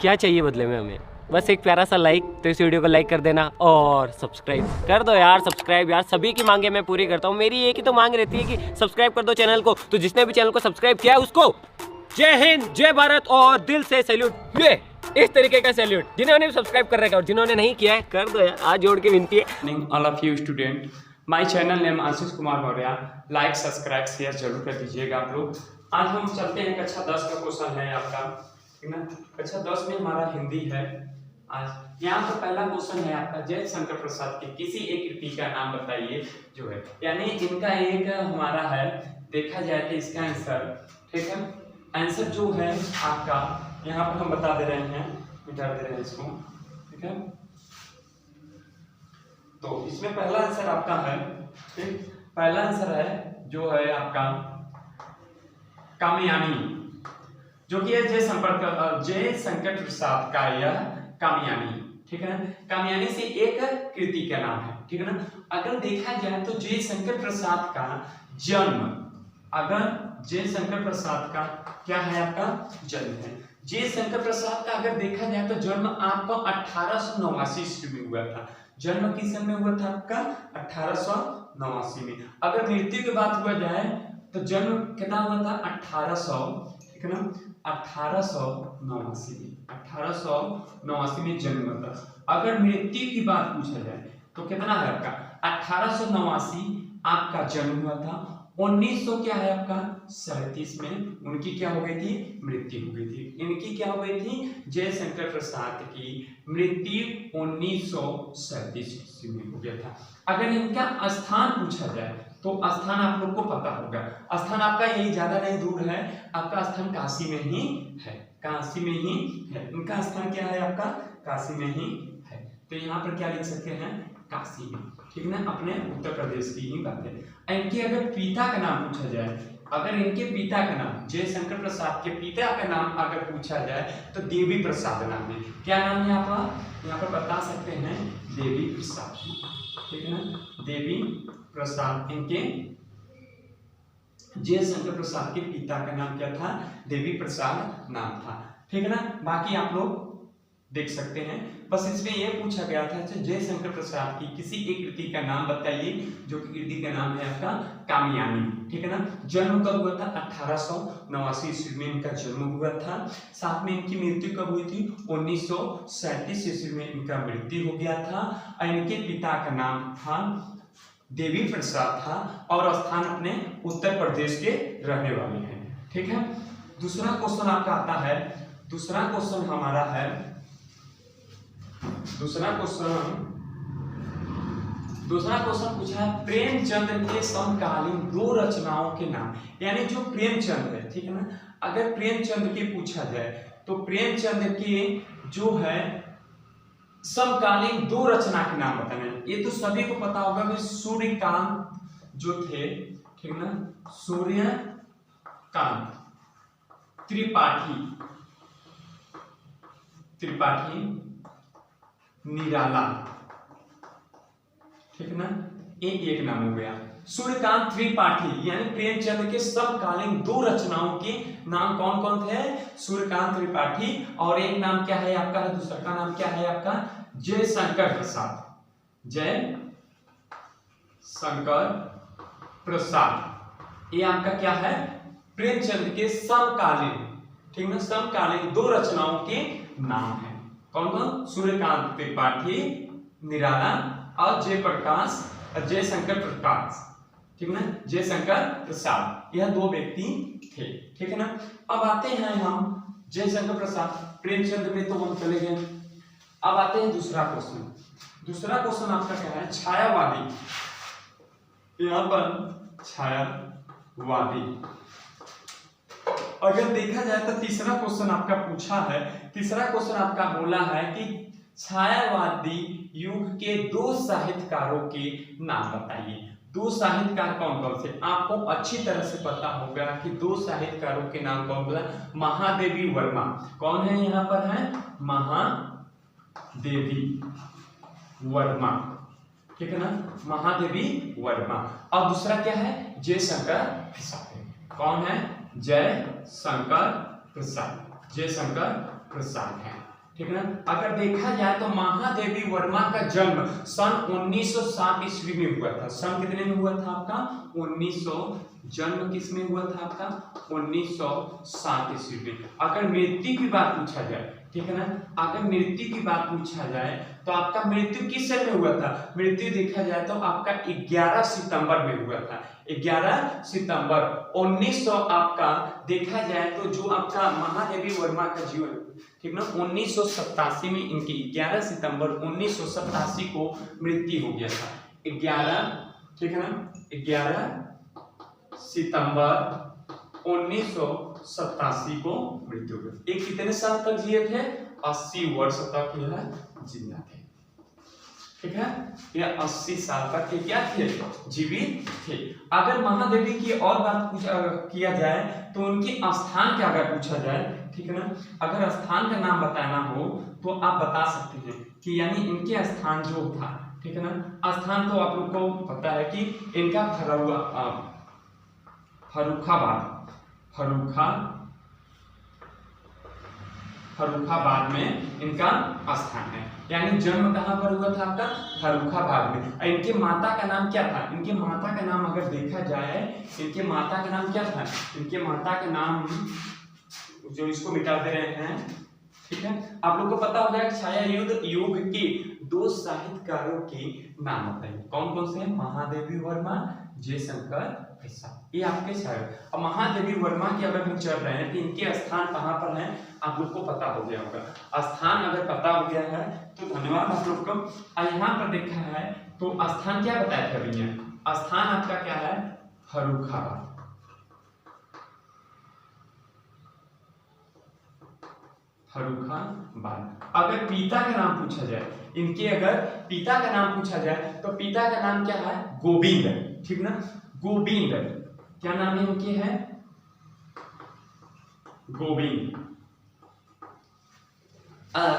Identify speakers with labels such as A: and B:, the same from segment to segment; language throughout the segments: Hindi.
A: क्या चाहिए बदले में हमें? बस एक प्यारा सा लाइक। तो इस वीडियो को लाइक कर देना और सब्सक्राइब कर दो यार। सब्सक्राइब यार, सभी की मांगे मैं पूरी करता हूँ। मेरी एक ही तो मांग रहती है कि सब्सक्राइब कर दो चैनल को। तो जिसने भी चैनल को सब्सक्राइब किया है उसको जय हिंद, जय भारत और दिल से सैल्यूट। ये इस तरीके का सैल्यूट। जिन्होंने भी सब्सक्राइब कर रखा है और जिन्होंने नहीं किया है कर दो यार, आज जोड़ के विनती है।
B: All of you student, my channel name Ashish Kumar Maurya. Like subscribe share जरूर कर दीजिएगा आप लोग। आज हम चलते हैं कक्षा 10 का क्वेश्चन है आपका, ठीक ना। कक्षा 10 में हमारा हिंदी है। आज यहाँ पर पहला क्वेश्चन है आपका, जय शंकर प्रसाद के किसी एक कृति का नाम बताइए जो है, यानी इनका एक हमारा है। देखा जाए तो इसका आंसर, ठीक है, आंसर जो है आपका यहाँ पर हम बता दे रहे हैं, मिटा दे रहे हैं इसको, ठीक है। तो इसमें पहला आंसर आपका है, ठीक, पहला आंसर है जो है आपका कामयानी, जो कि है जय शंकर प्रसाद का यह कामयानी, ठीक है ना। कामयानी से एक कृति का नाम है, ठीक है ना। अगर देखा जाए तो जय शंकर प्रसाद का जन्म, अगर जय शंकर प्रसाद का क्या है आपका जन्म है, जय शंकर प्रसाद का अगर देखा जाए तो जन्म आपका 1889 ईस्वी में हुआ था। जन्म किस सन में हुआ था आपका 1889 में। अगर मृत्यु की बात हुआ जाए तो जन्म कितना हुआ था 1800, ठीक है ना, 1889 में, 1889 में जन्म हुआ था। अगर मृत्यु की बात पूछा जाए तो कितना है आपका 1889 आपका जन्म हुआ था। 1900 क्या है आपका 37 में उनकी क्या हो गई थी मृत्यु हो गई थी। इनकी क्या हो गई थी जय शंकर प्रसाद की मृत्यु 1937 ईस्वी में हो गया था। अगर इनका स्थान पूछा जाए तो स्थान आप लोग को पता होगा, स्थान आपका यही ज्यादा नहीं दूर है, आपका स्थान काशी में ही है, काशी में ही है। इनका स्थान क्या है आपका काशी में ही है। तो यहाँ पर क्या लिख सकते हैं काशी में, ठीक ना, अपने उत्तर प्रदेश की ही बात है। इनके अगर पिता का नाम पूछा जाए, अगर इनके पिता का नाम जय शंकर प्रसाद के पिता का नाम अगर पूछा जाए तो देवी प्रसाद नाम है। क्या नाम है आपका यहाँ पर बता सकते हैं देवी प्रसाद, ठीक है ना, देवी प्रसाद। इनके जय शंकर प्रसाद के पिता का नाम क्या था देवी प्रसाद नाम था, ठीक है ना। बाकी आप लोग देख सकते हैं, बस इसमें यह पूछा गया था जय शंकर प्रसाद की किसी एक कृति का नाम बताइए, जो कि कृति का नाम है आपका कामयानी, ठीक है ना। जन्म कब हुआ था 1889 ईस्वी में इनका जन्म हुआ था। साथ में इनकी मृत्यु कब हुई थी 1937 ईस्वी में इनका मृत्यु हो गया था। और इनके पिता का नाम था देवी प्रसाद था और स्थान अपने उत्तर प्रदेश के रहने वाले हैं, ठीक है। दूसरा क्वेश्चन आपका आता है, दूसरा क्वेश्चन हमारा है, दूसरा क्वेश्चन पूछा है प्रेमचंद के समकालीन दो रचनाओं के नाम, यानी जो प्रेमचंद है, ठीक है ना। अगर प्रेमचंद के पूछा जाए तो प्रेमचंद के जो है समकालीन दो रचना के नाम बताना है। ये तो सभी को पता होगा कि सूर्यकांत जो थे, ठीक ना, सूर्यकांत त्रिपाठी निराला, ठीक है ना, एक नाम हो गया सूर्यकांत त्रिपाठी। यानी प्रेमचंद के समकालीन दो रचनाओं के नाम कौन कौन थे सूर्यकांत त्रिपाठी, और एक नाम क्या है आपका, दूसरा का नाम क्या है आपका जय शंकर प्रसाद, जय शंकर प्रसाद। ये आपका क्या है प्रेमचंद के समकालीन, ठीक ना, समकालीन दो रचनाओं के नाम है। कौन कौन सूर्यकांत त्रिपाठी निराला और जय शंकर प्रकाश, ठीक ना, जय शंकर प्रसाद। यह दो व्यक्ति थे, ठीक है ना। अब आते हैं हम जय शंकर प्रसाद, प्रेमचंद में तो हम चले गए। अब आते हैं दूसरा क्वेश्चन। दूसरा क्वेश्चन आपका क्या है छायावादी, यहाँ पर छायावादी। अगर देखा जाए तो तीसरा क्वेश्चन आपका पूछा है, तीसरा क्वेश्चन आपका बोला है कि छायावादी युग के दो साहित्यकारों के नाम बताइए। दो साहित्यकार कौन कौन से, आपको अच्छी तरह से पता होगा कि दो साहित्यकारों के नाम कौन बोला, महादेवी वर्मा। कौन है यहाँ पर है महादेवी वर्मा, ठीक है ना, महादेवी वर्मा। और दूसरा क्या है जय शंकर प्रसाद। कौन है जय शंकर प्रसाद, जय शंकर प्रसाद है, ठीक है ना। अगर देखा जाए तो महादेवी वर्मा का जन्म सन 1907 ईस्वी में हुआ था। सन कितने में हुआ था आपका? 1900। जन्म किस में हुआ था आपका? 1907 ईस्वी में। अगर मृत्यु की बात पूछा जाए, ठीक है ना, अगर मृत्यु की बात पूछा जाए तो आपका मृत्यु किस सन में हुआ था? मृत्यु देखा जाए तो आपका 11 सितंबर में हुआ था। 11 सितंबर 1900 आपका देखा जाए तो जो आपका महादेवी वर्मा का जीवन, ठीक ना, 1987 में इनकी 11 सितंबर 1987 को मृत्यु हो गया था। 11, ठीक है ना, 11 सितंबर 1987 को मृत्यु हुई। ये कितने साल तक जिए थे? 80 वर्ष तक यह जिंदा थे, ठीक है। यह 80 साल तक के क्या थे? जीवित थे। अगर महादेवी की और बात किया जाए तो उनकी स्थान क्या अगर पूछा जाए, ठीक है ना, अगर स्थान का नाम बताना हो तो आप बता सकते हैं कि यानी इनके स्थान जो था, ठीक है ना, स्थान तो आप लोग को पता है कि इनका फर्रुखाबाद में इनका स्थान है। यानी जन्म कहाँ पर हुआ था आपका? फर्रुखाबाद में। इनके माता का नाम क्या था? इनके माता का नाम अगर देखा जाए, इनके माता का नाम क्या था? इनके माता का नाम, जो इसको मिटा दे रहे हैं, ठीक है, आप लोग को पता हो जाएगा छाया युग के 2 साहित्यकारों के नाम बताइए। कौन कौन से हैं? महादेवी वर्मा, जयशंकर प्रसाद, ये आपके शायद। अब महादेवी वर्मा की अगर हम चल रहे हैं तो इनके स्थान कहाँ पर हैं आप लोग को पता हो गया होगा। स्थान अगर पता हो गया है तो धन्यवाद आप लोग को। यहाँ पर देखा है तो स्थान क्या बताया था भैया? स्थान आपका क्या है? फर्रुखाबाद। फर्रुखाबाद। अगर पिता का नाम पूछा जाए, इनके अगर पिता का नाम पूछा जाए तो पिता का नाम क्या है? गोविंद, ठीक ना, गोविंद। क्या नाम है इनके? है गोविंद।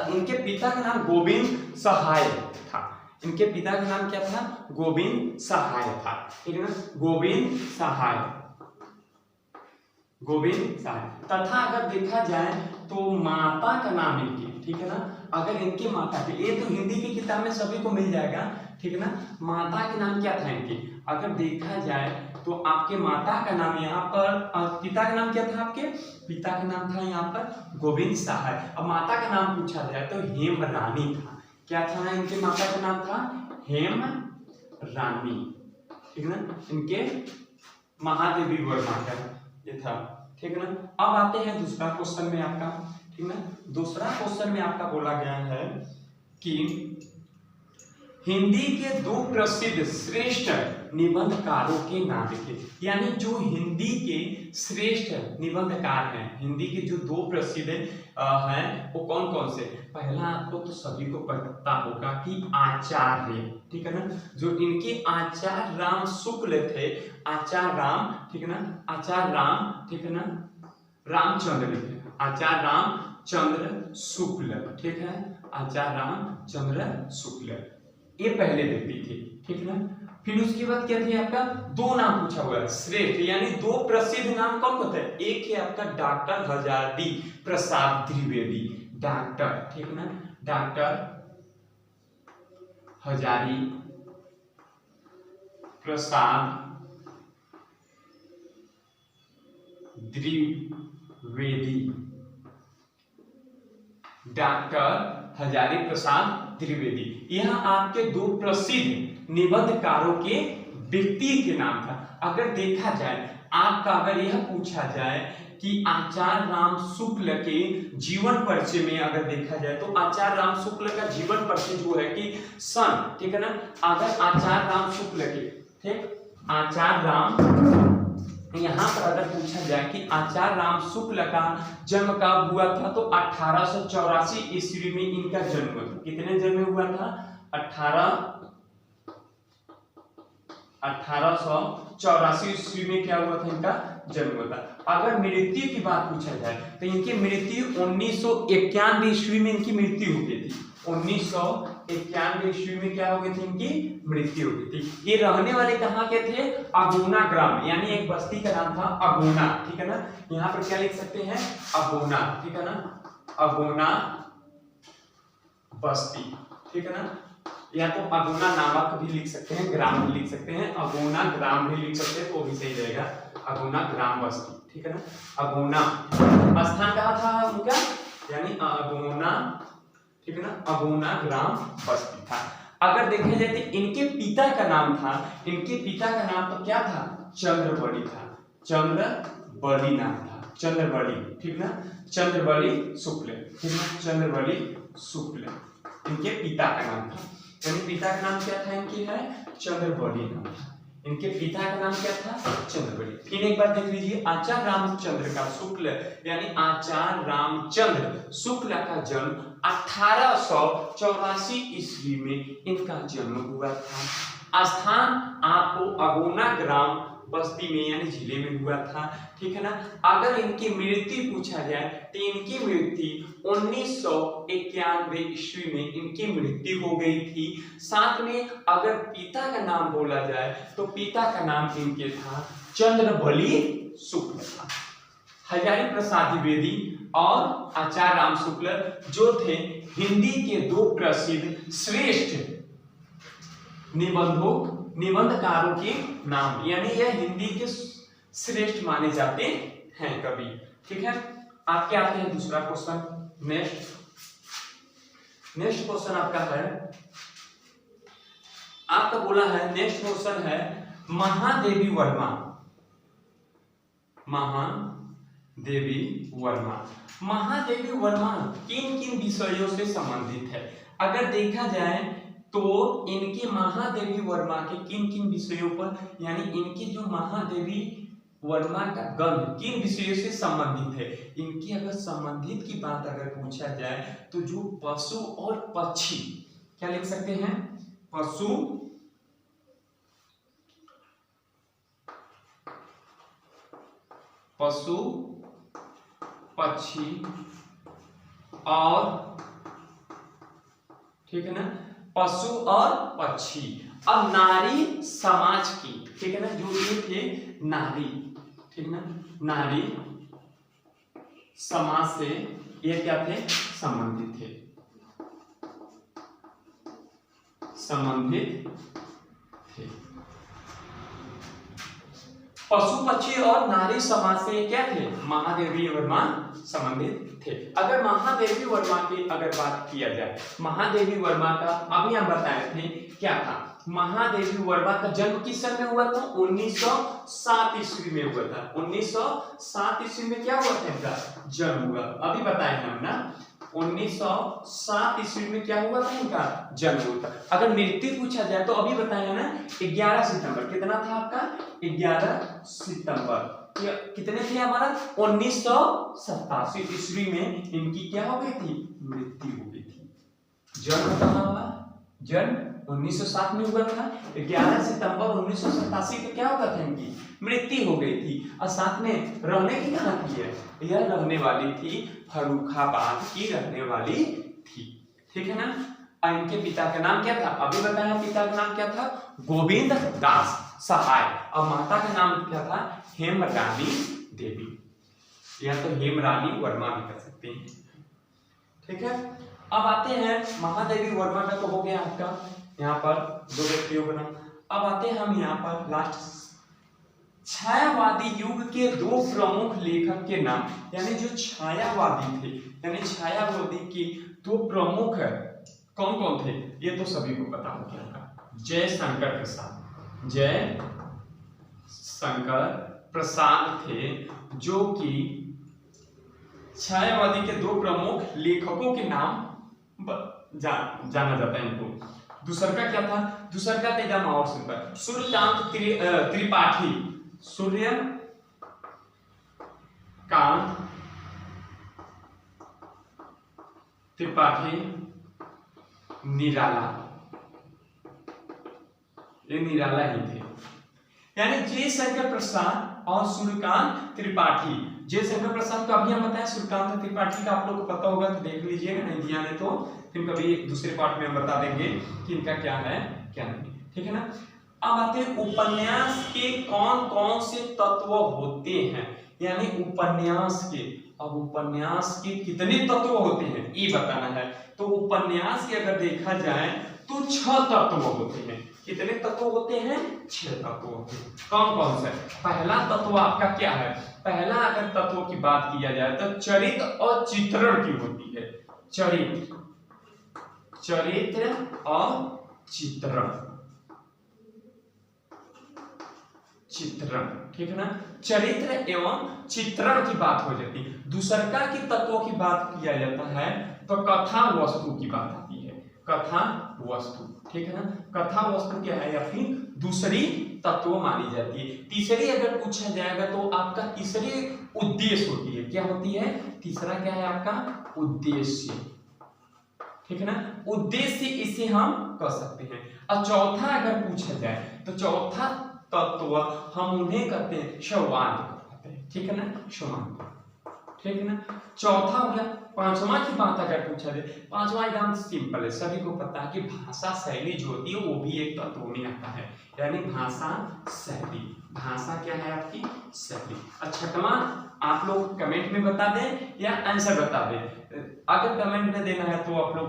B: इनके पिता का नाम गोविंद सहाय था। इनके पिता का नाम क्या था? गोविंद सहाय था, ठीक है ना, गोविंद सहाय, गोविंद सहाय। तथा अगर देखा जाए तो माता का नाम इनकी, ठीक है ना, अगर इनकी माता के, ये तो हिंदी की किताब में सभी को मिल जाएगा, ठीक है ना, माता के नाम क्या था इनकी? अगर देखा जाए तो आपके माता का नाम यहाँ पर, पिता का नाम क्या था आपके? पिता का नाम था यहाँ पर गोविंद सहाय। अब माता का नाम पूछा जाए तो हेम रानी था। क्या था इनके माता का नाम? था हेम रानी, ठीक है ना, इनके महादेवी वर्मा का ये था, ठीक है ना। अब आते हैं दूसरा क्वेश्चन में आपका, ठीक है ना। दूसरा क्वेश्चन में आपका बोला गया है कि हिंदी के 2 प्रसिद्ध श्रेष्ठ निबंधकारों के नाम लिखे। यानी जो हिंदी के श्रेष्ठ निबंधकार हैं, हिंदी के जो 2 प्रसिद्ध हैं वो कौन कौन से? पहला आपको तो सभी को पता होगा कि आचार्य, ठीक है ना, जो इनके आचार्य राम शुक्ल थे, आचार्य राम, ठीक है ना, आचार्य राम, ठीक है ना, रामचंद्र लिखे, आचार्य रामचंद्र शुक्ल, ठीक है, आचार्य रामचंद्र शुक्ल, ये पहले व्यक्ति थे, ठीक है ना। फिर उसके बाद क्या थे आपका? 2 नाम पूछा हुआ है श्रेष्ठ, यानी 2 प्रसिद्ध नाम कौन होते हैं? एक है आपका डॉक्टर हजारी प्रसाद द्विवेदी, डॉक्टर, ठीक है ना, डॉक्टर हजारी प्रसाद द्विवेदी, डॉक्टर हजारी प्रसाद द्विवेदी, यह आपके 2 प्रसिद्ध निबंधकारों के व्यक्ति के नाम था। अगर देखा जाए आपका, अगर यह पूछा जाए कि आचार्य राम शुक्ल के जीवन परिचय में अगर देखा जाए तो आचार्य राम शुक्ल का जीवन परिचय जो है कि सन, ठीक है ना, अगर आचार्य राम शुक्ल के, ठीक, आचार्य राम, यहाँ पर अगर पूछा जाए कि आचार्य राम शुक्ल का जन्म कब हुआ था तो 1884 ईस्वी में इनका जन्म हुआ था। कितने जन्म हुआ था? 1884 ईस्वी में क्या हुआ था? इनका जन्म हुआ था। अगर मृत्यु की बात पूछा जाए तो इनकी मृत्यु 1991 ईस्वी में इनकी मृत्यु हो गई थी। 1991 ईस्वी में क्या हो गई थी? इनकी मृत्यु हो गई थी। ये रहने वाले कहाँ के थे? अगोना ग्राम, यानी एक बस्ती का नाम था अगोना, ठीक है ना। यहाँ पर क्या लिख सकते हैं? अगोना, ठीक है ना, अगोना बस्ती, ठीक है ना। या तो अगोना नामक भी लिख सकते हैं, ग्राम भी लिख सकते हैं, अगोना ग्राम भी लिख सकते हैं, तो भी सही रहेगा, अगोना ग्राम बस्ती, ठीक है ना। अगोना स्थान कहाँ था उनका, यानी अगोना, ठीक है ना, अगोना ग्राम बस्ती था। अगर देखा जाए तो इनके पिता का नाम था, इनके पिता का नाम तो क्या था, चंद्रबली था, चंद्रबली नाम था, चंद्रबली, ठीक ना, चंद्रबली शुक्ल, ठीक ना, चंद्रबली शुक्ल इनके पिता का नाम था। यानी पिता का नाम क्या था इनके, है चंद्रबली नाम था, इनके पिता का नाम क्या था, चंद्रबली। फिर एक बार देख लीजिए, आचार्य रामचंद्र का शुक्ल, यानी आचार्य रामचंद्र शुक्ल का जन्म 1884 ईस्वी में इनका जन्म हुआ था। स्थान आपको अगोना ग्राम बस्ती में यानी जिले में हुआ था, ठीक है ना। अगर इनकी मृत्यु पूछा जाए तो इनकी मृत्यु 1991 ईस्वी में इनकी मृत्यु हो गई थी। साथ में अगर पिता का नाम बोला जाए तो पिता का नाम इनके था चंद्रबली शुक्ल था। हजारी प्रसाद द्विवेदी और आचार्य राम शुक्ल जो थे हिंदी के दो प्रसिद्ध श्रेष्ठ निबंधकारों के नाम, यानी यह हिंदी के श्रेष्ठ माने जाते हैं कवि, ठीक है। आपके आते हैं दूसरा क्वेश्चन। नेक्स्ट क्वेश्चन आपका है, आपका बोला है, नेक्स्ट क्वेश्चन है महादेवी वर्मा। महादेवी वर्मा, महादेवी वर्मा किन किन विषयों से संबंधित है। अगर देखा जाए तो इनके महादेवी वर्मा के किन किन विषयों पर, यानी इनके जो महादेवी वर्मा का गण किन विषयों से संबंधित है। इनकी अगर संबंधित की बात अगर पूछा जाए तो जो पशु और पक्षी, क्या लिख सकते हैं, पशु पक्षी और, ठीक है ना, पशु और पक्षी। अब नारी समाज की, ठीक है ना, जो ये थे नारी, ठीक ना, नारी समाज से ये क्या थे, संबंधित थे, संबंधित थे। पशु पक्षी और नारी समाज से क्या थे, महादेवी वर्मा संबंधित थे। अगर महादेवी वर्मा की अगर बात किया जाए, महादेवी वर्मा का अभी हम बताए थे क्या था, महादेवी वर्मा का जन्म किस सन में हुआ था, 1907 ईस्वी में हुआ था। 1907 ईस्वी में क्या हुआ था इनका जन्म हुआ, अभी बताए हम ना, 1907 ईस्वी में क्या हुआ था इनका जन्म हुआ था। अगर मृत्यु पूछा जाए तो अभी बताया ना 11 सितंबर, कितना था आपका 11 सितंबर, कितने थे हमारा 1987 ईस्वी में इनकी क्या हो गई थी, मृत्यु हो गई थी। जन्म कहाँ हुआ, जन्म 1907 में हुआ था, 11 सितंबर 1987 को क्या हुआ था इनकी मृत्यु हो गई थी। और साथ में रहने की कहाँ की है, यह रहने वाली थी फर्रुखाबाद की रहने वाली थी, ठीक है ना। इनके पिता का नाम क्या था, अभी बताया पिता का नाम क्या था, गोविंद दास सहाय, और माता का नाम क्या था, हेमरानी देवी, या तो हेमरानी वर्मा भी कर सकते हैं, ठीक है। अब आते हैं महादेवी वर्मा का तो हो गया आपका यहाँ पर दो व्यक्तियों का नाम। अब आते हैं हम यहाँ पर लास्ट छायावादी युग के दो प्रमुख लेखक के नाम, यानी जो छायावादी थे, यानी छायावादी के दो प्रमुख कौन कौन थे, ये तो सभी को पता हो गया। जयशंकर प्रसाद, जयशंकर प्रसाद थे जो कि छायावादी के दो प्रमुख लेखकों के नाम जाना जाता है इनको। दूसरा का क्या था, दूसरा का तेजा और सिंपल सूर्यकांत त्रिपाठी, सूर्यकांत त्रिपाठी निराला, ये निराला ही थे, यानी जयशंकर प्रसाद और सूर्यकांत त्रिपाठी। जयशंकर प्रसाद का अभी हम बताएं, सूर्यकांत त्रिपाठी का आप लोग को पता होगा तो देख लीजिएगा, नहीं दिया नहीं तो फिर कभी दूसरे पार्ट में हम बता देंगे कि इनका क्या है क्या नहीं, ठीक है ना। अब आते हैं उपन्यास के कौन कौन से तत्व होते हैं, यानी उपन्यास के। अब उपन्यास के कितने तत्व होते हैं ये बताना है। तो उपन्यास के अगर देखा जाए तो 6 तत्व होते हैं। कितने तत्व होते हैं? 6 तत्व होते हैं। कौन कौन से? पहला तत्व आपका क्या है? पहला अगर तत्व की बात किया जाए तो चरित्र और चित्रण की होती है। चरित्र और चित्रण, ठीक है ना। चरित्र एवं चित्रण की बात हो जाती है। दूसरका की तत्वों की बात किया जाता है तो कथा वस्तु की बात आती है। कथा वस्तु, ठीक है ना। कथा वस्तु क्या है या फिर दूसरी तत्व मानी जाती है। तीसरी अगर पूछा जाएगा तो आपका तीसरी उद्देश्य होती है। क्या होती है? तीसरा क्या है आपका? उद्देश्य, ठीक है ना। उद्देश्य इसे हम कह सकते हैं। और चौथा अगर पूछा जाए तो चौथा तत्व हम उन्हें कहते हैं संवाद कहते हैं, ठीक है ना। संवाद, ठीक है ना। चौथा हो गया। पांचवा की बात अगर पूछा जाए, पांचवा एकदम सिंपल है, सभी को पता है कि भाषा शैली जो होती है वो भी एक तत्व में आता है, यानी भाषा शैली। भाषा क्या है आपकी? शैली। और छठवां आप लोग कमेंट में बता दें या आंसर बता दें। अगर कमेंट में देना है तो आप लोग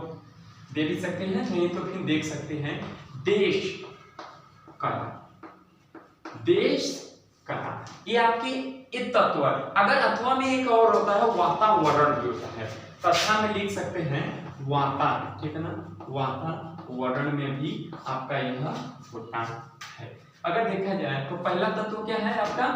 B: दे भी सकते हैं, नहीं तो फिर देख सकते हैं। देश कला, देश कला, ये आपके एक तत्व है। अगर अथवा में एक और होता है वातावरण भी होता है। तथा में लिख सकते हैं वाता, ठीक है ना। वातावरण में भी आपका यह होता है। अगर देखा जाए तो पहला तत्व क्या है आपका?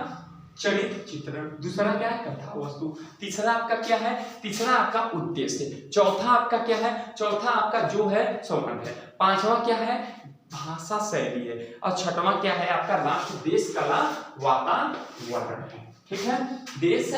B: चरित्र चित्रण। दूसरा क्या है? कथा वस्तु। तीसरा आपका क्या है? तीसरा आपका उद्देश्य। चौथा आपका क्या है? चौथा आपका जो है संबंध है। पांचवा क्या है? भाषा शैली है। और छठवां क्या है आपका? लास्ट देश कला वातावरण है, ठीक है। देश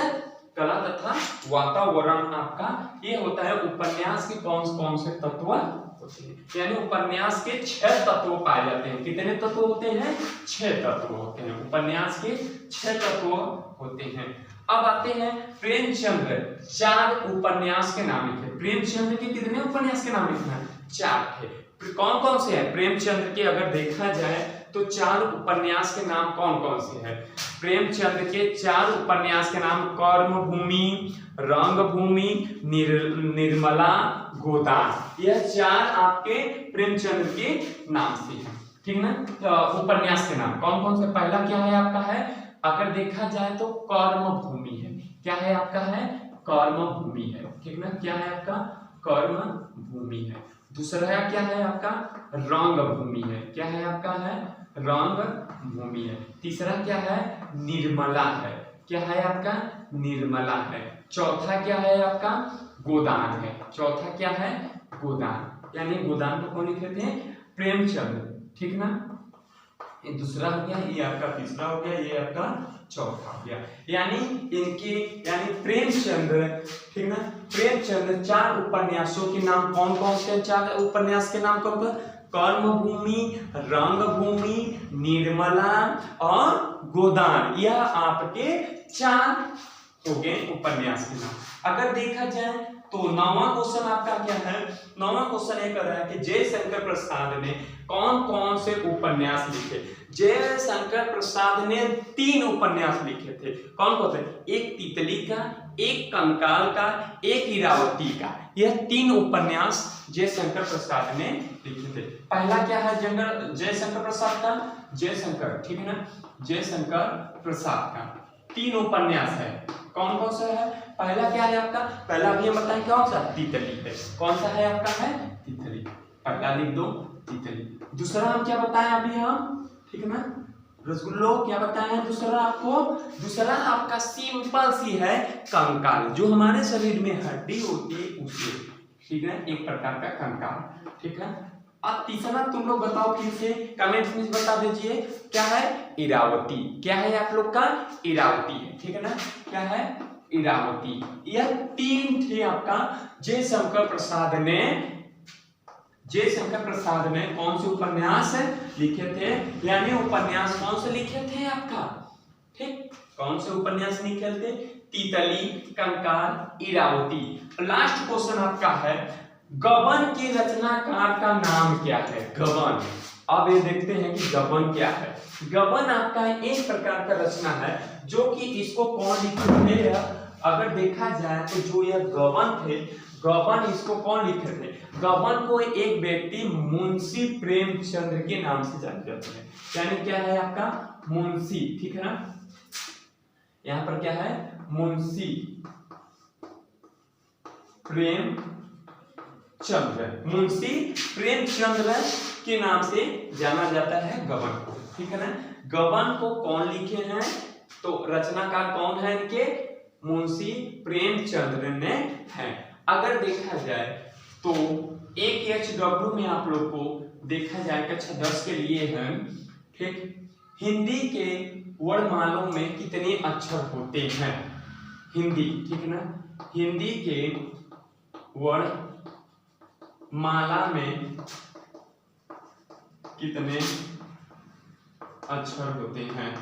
B: कला तथा वातावरण आपका ये होता है। उपन्यास के कौन से तत्व होते हैं, यानी उपन्यास के 6 तत्व पाए जाते हैं। कितने तत्व होते हैं? 6 तत्व होते हैं। उपन्यास के 6 तत्व होते हैं। अब आते हैं प्रेमचंद्र 4 उपन्यास के नाम लिखे। प्रेमचंद्र के कितने उपन्यास के नाम लिखना है? 4 थे। कौन कौन से हैं प्रेमचंद्र के? अगर देखा जाए तो 4 उपन्यास के नाम कौन कौन से हैं? प्रेमचंद्र के 4 उपन्यास के नाम कर्मभूमि, रंगभूमि, निर्मला, गोदान। यह 4 आपके प्रेमचंद्र के नाम से हैं, ठीक ना। तो उपन्यास के नाम कौन कौन से? पहला क्या है आपका है? अगर देखा जाए तो कर्मभूमि है। क्या है आपका? है कर्मभूमि है, ठीक ना। क्या है आपका? कर्मभूमि है। दूसरा क्या है आपका? रंगभूमि है। क्या है आपका? है रंगभूमि है। तीसरा क्या है? निर्मला है। क्या है आपका? निर्मला है। चौथा क्या है आपका? गोदान है। चौथा क्या है? गोदान, यानी गोदान को कौन लिखे थे? प्रेमचंद्र, ठीक ना। ये दूसरा हो गया, ये आपका तीसरा हो गया, ये आपका चौथा हो गया। यानी इनके यानी प्रेमचंद्र, ठीक ना। प्रेमचंद्र 4 उपन्यासों के नाम कौन कौन से? 4 उपन्यास के नाम कौन कौन? कर्मभूमि, रंगभूमि, निर्मला और गोदान। यह आपके 4 हो गए उपन्यास के नाम। अगर देखा जाए तो 9वां क्वेश्चन आपका क्या है? 9वां क्वेश्चन ये कर रहा है कि जयशंकर प्रसाद ने कौन कौन से उपन्यास लिखे? जयशंकर प्रसाद ने 3 उपन्यास लिखे थे। कौन कौन से? एक तितली का, एक कंकाल का, एक इरावती का। यह 3 उपन्यास जयशंकर प्रसाद ने लिखे थे। पहला क्या है जयशंकर प्रसाद का? जयशंकर, ठीक है ना। जयशंकर प्रसाद का 3 उपन्यास है। कौन कौन सा है? पहला क्या है आपका? पहला भी हम बताएं कौन सा? तितली है। कौन सा है आपका? है तितली। पहला लिख दो तितली। दूसरा हम क्या बताएं अभी हम, ठीक है ना। रसगुल्लो क्या बताएं दूसरा आपको? दूसरा आपका सिंपल सी है कंकाल, जो हमारे शरीर में हड्डी होती है उसे, ठीक है, एक प्रकार का कंकाल, ठीक है। अब तीसरा तुम लोग बताओ फिर से कमेंट्स में बता दीजिए क्या है? इरावती। क्या है आप लोग का? इरावती है, ठीक है ना। क्या है? इरावती। यह 3 थे आपका जयशंकर प्रसाद ने कौन से उपन्यास लिखे थे? यानी उपन्यास कौन से लिखे थे आपका? ठीक, कौन से उपन्यास लिखे थे? तितली, कंकाल, इरावती। लास्ट क्वेश्चन आपका है गबन के रचनाकार का नाम क्या है? गबन, अब ये देखते हैं कि गबन क्या है। गबन आपका एक प्रकार का रचना है जो कि इसको कौन लिखे थे, अगर देखा जाए तो जो यह गबन थे, गबन इसको कौन लिखे थे, गबन को एक व्यक्ति मुंशी प्रेमचंद्र के नाम से जाने जाते हैं। यानी क्या है आपका मुंशी, ठीक है ना, यहां पर क्या है मुंशी प्रेमचंद्र, मुंशी प्रेमचंद्र के नाम से जाना जाता है गबन को, ठीक है ना। गबन को कौन लिखे हैं, तो रचनाकार कौन है इनके, मुंशी प्रेमचंद्र ने है। अगर देखा जाए तो एक HW में आप लोग को देखा जाए कक्षा 10 के लिए है, ठीक, हिंदी के वर्णमालों में कितने अक्षर होते हैं, हिंदी, ठीक ना, हिंदी के वर्णमाला में कितने अक्षर होते हैं।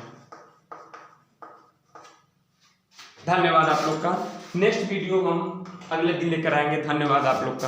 B: धन्यवाद आप लोग का। नेक्स्ट वीडियो हम अगले दिन लेकर आएंगे। धन्यवाद आप लोग का।